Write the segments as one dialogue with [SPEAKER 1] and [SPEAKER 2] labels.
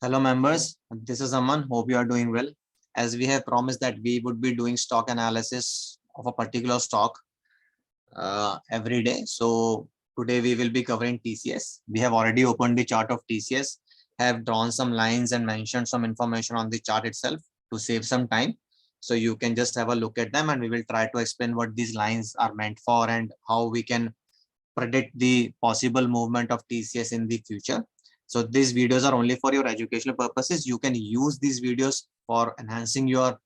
[SPEAKER 1] Hello members, this is Aman. Hope you are doing well. As we have promised that we would be doing stock analysis of a particular stock every day. So today we will be covering TCS. We have already opened the chart of TCS, have drawn some lines and mentioned some information on the chart itself to save some time. So you can just have a look at them and we will try to explain what these lines are meant for and how we can predict the possible movement of TCS in the future. So these videos are only for your educational purposes. You can use these videos for enhancing your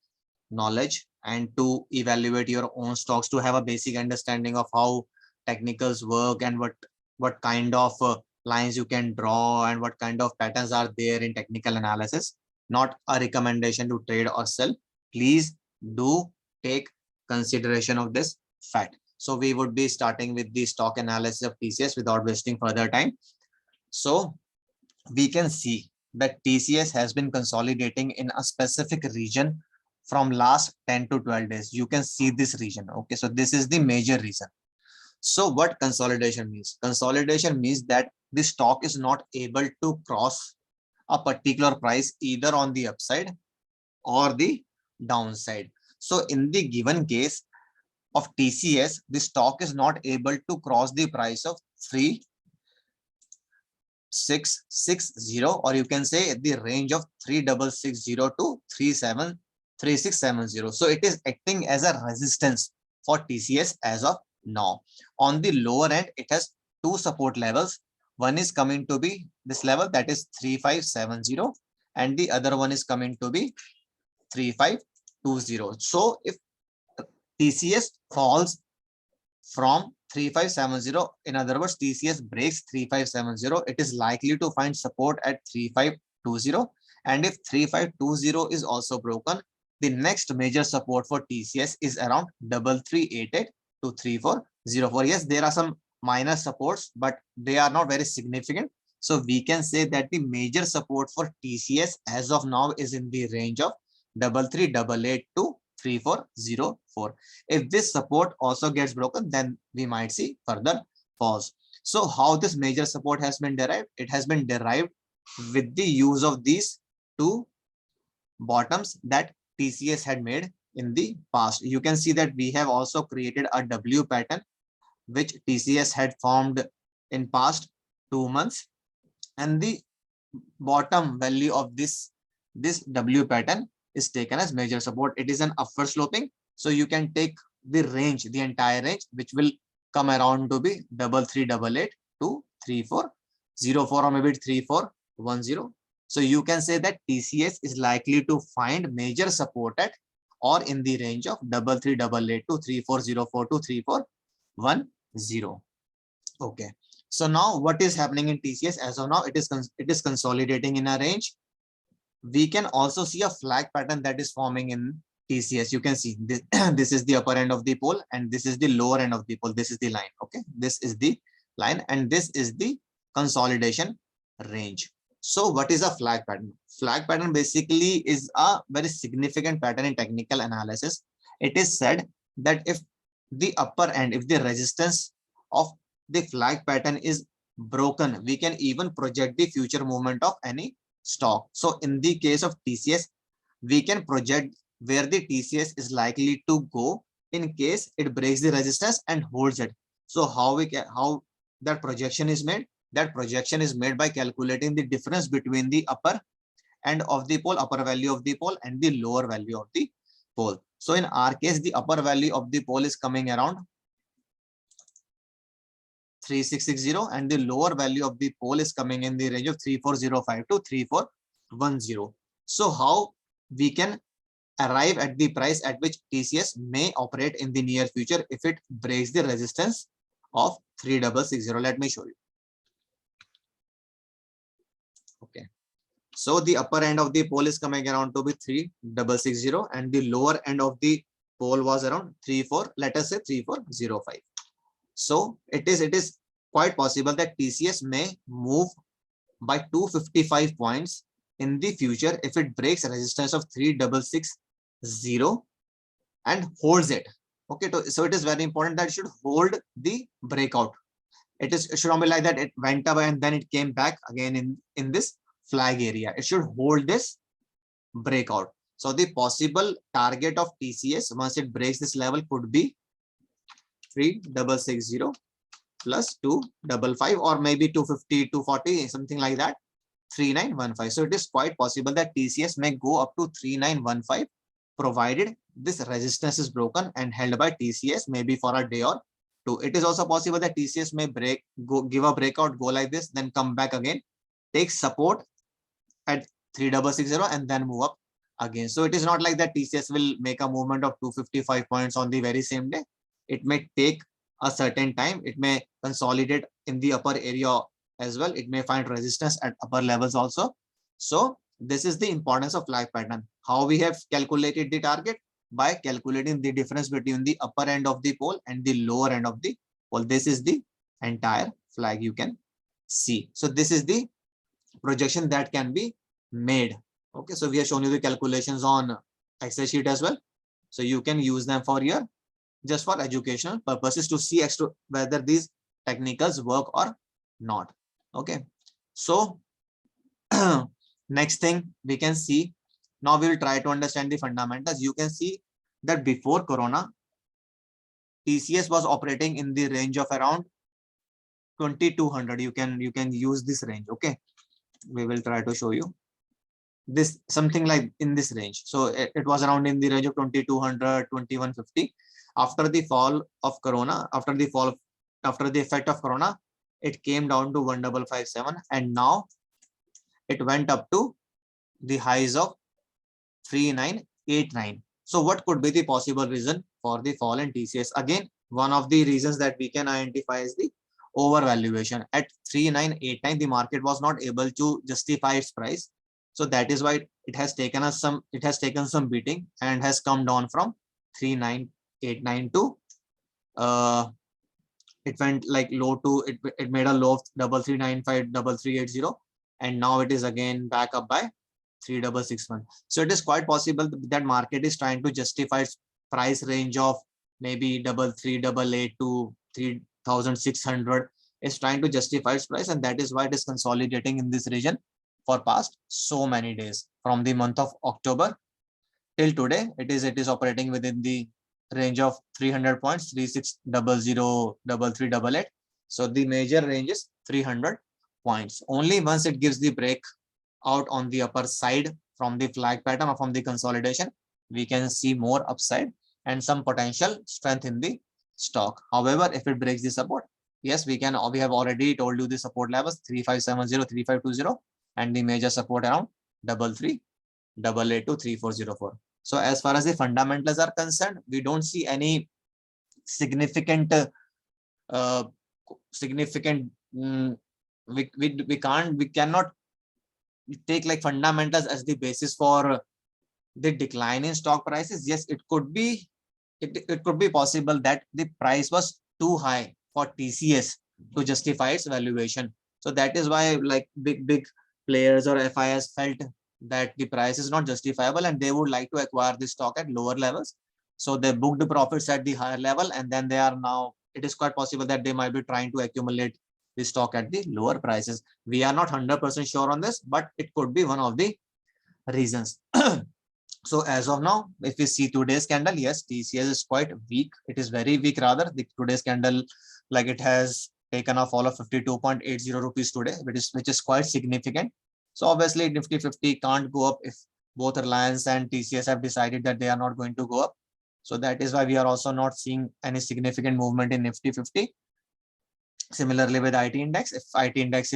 [SPEAKER 1] knowledge and to evaluate your own stocks to have a basic understanding of how technicals work and what kind of lines you can draw and what kind of patterns are there in technical analysis. Not a recommendation to trade or sell. Please do take consideration of this fact. So we would be starting with the stock analysis of TCS without wasting further time. So we can see that TCS has been consolidating in a specific region from last 10 to 12 days. You can see this region. Okay, so this is the major reason. So what consolidation means? Consolidation means that the stock is not able to cross a particular price either on the upside or the downside. So in the given case of TCS, the stock is not able to cross the price of 3660, or you can say the range of 3660 to 3670. So it is acting as a resistance for TCS as of now. On the lower end, it has two support levels. One is coming to be this level, that is 3570, and the other one is coming to be 3520. So if TCS falls from 3570, in other words, TCS breaks 3570, it is likely to find support at 3520. And if 3520 is also broken, the next major support for TCS is around 3388 to 3404. Yes, there are some minor supports, but they are not very significant. So we can say that the major support for TCS as of now is in the range of 3388 to 3404. If this support also gets broken, then we might see further falls. So how this major support has been derived? It has been derived with the use of these two bottoms that TCS had made in the past. You can see that we have also created a W pattern which TCS had formed in past 2 months, and the bottom value of this W pattern is taken as major support. It is an upward sloping, so you can take the range, the entire range, which will come around to be 3388 to 3404 or maybe 3410. So you can say that TCS is likely to find major support at or in the range of 3388 to 3404 to 3410. Okay. So now what is happening in TCS as of now? It is consolidating in a range. We can also see a flag pattern that is forming in TCS. You can see this, this is the upper end of the pole and this is the lower end of the pole. This is the line. Okay, this is the line and this is the consolidation range. So what is a flag pattern? Flag pattern basically is a very significant pattern in technical analysis. It is said that if the upper end, if the resistance of the flag pattern is broken, we can even project the future movement of any stock. So in the case of TCS, we can project where the TCS is likely to go in case it breaks the resistance and holds it. So how that projection is made? That projection is made by calculating the difference between the upper end of the pole, upper value of the pole, and the lower value of the pole. So in our case, the upper value of the pole is coming around 3660 and the lower value of the pole is coming in the range of 3405 to 3410. So how we can arrive at the price at which TCS may operate in the near future if it breaks the resistance of 3660. Let me show you. Okay. So the upper end of the pole is coming around to be 3660 and the lower end of the pole was around 34, let us say 3405. So it is quite possible that TCS may move by 255 points in the future if it breaks resistance of 3660 and holds it. Okay, so it is very important that it should hold the breakout. It should not be like that it went up and then it came back again in this flag area. It should hold this breakout. So the possible target of TCS once it breaks this level could be 3660 plus 255 or maybe 250, 240, something like that, 3915. So it is quite possible that TCS may go up to 3915 provided this resistance is broken and held by TCS maybe for a day or two. It is also possible that TCS may give a breakout, go like this, then come back again, take support at 3660 and then move up again. So it is not like that TCS will make a movement of 255 points on the very same day. It may take a certain time. It may consolidate in the upper area as well. It may find resistance at upper levels also. So this is the importance of flag pattern. How we have calculated the target? By calculating the difference between the upper end of the pole and the lower end of the pole. This is the entire flag you can see. So this is the projection that can be made. Okay, so we have shown you the calculations on Excel sheet as well. So you can use them for your just for educational purposes to see whether these technicals work or not. Okay, so next thing we can see, now we will try to understand the fundamentals. You can see that before Corona, TCS was operating in the range of around 2200. You can use this range. Okay, we will try to show you this something like in this range. So it was around in the range of 2200, 2150. After the fall of Corona, after the effect of Corona, it came down to 1557 and now it went up to the highs of 3989. So what could be the possible reason for the fall in TCS? Again, one of the reasons that we can identify is the overvaluation. At 3989, the market was not able to justify its price. So that is why it has taken some beating and has come down from 3989 to it went like low to it made a low of 3395, 3380, and now it is again back up by 3661. So it is quite possible that market is trying to justify its price range of maybe 3388 to 3600, is trying to justify its price, and that is why it is consolidating in this region for past so many days. From the month of October till today, it is operating within the range of 300 points, 3600, 3388. So the major range is 300 points. Only once it gives the break out on the upper side from the flag pattern or from the consolidation, we can see more upside and some potential strength in the stock. However, if it breaks the support, yes, we have already told you the support levels 3570, 3520, and the major support around 3388 to 3404. So as far as the fundamentals are concerned, we don't see any significant we cannot take like fundamentals as the basis for the decline in stock prices. Yes, it could be possible that the price was too high for TCS to justify its valuation. So that is why like big players or FIS felt that the price is not justifiable and they would like to acquire the stock at lower levels. So they booked the profits at the higher level, and then they are now, it is quite possible that they might be trying to accumulate the stock at the lower prices. We are not 100% sure on this, but it could be one of the reasons. So as of now, if we see today's candle, yes, TCS is quite weak. It is very weak rather. The today's candle, like it has taken a fall of 52.80 rupees today, which is quite significant. So obviously Nifty 50 can't go up if both Reliance and TCS have decided that they are not going to go up. So that is why we are also not seeing any significant movement in Nifty 50. Similarly with IT index, if IT index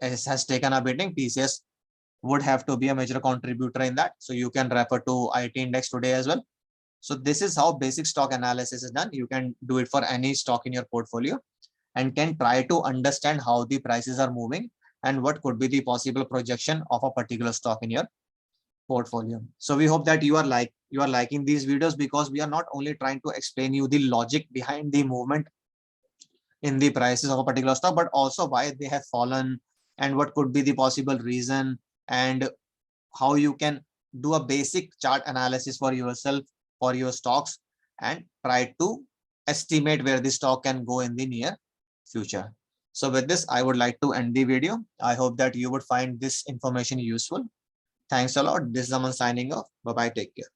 [SPEAKER 1] has taken a beating, TCS would have to be a major contributor in that. So you can refer to IT index today as well. So this is how basic stock analysis is done. You can do it for any stock in your portfolio and can try to understand how the prices are moving and what could be the possible projection of a particular stock in your portfolio. So we hope that you are liking these videos, because we are not only trying to explain you the logic behind the movement in the prices of a particular stock, but also why they have fallen and what could be the possible reason, and how you can do a basic chart analysis for yourself for your stocks and try to estimate where the stock can go in the near future. So with this, I would like to end the video. I hope that you would find this information useful. Thanks a lot. This is Aman signing off. Bye bye. Take care.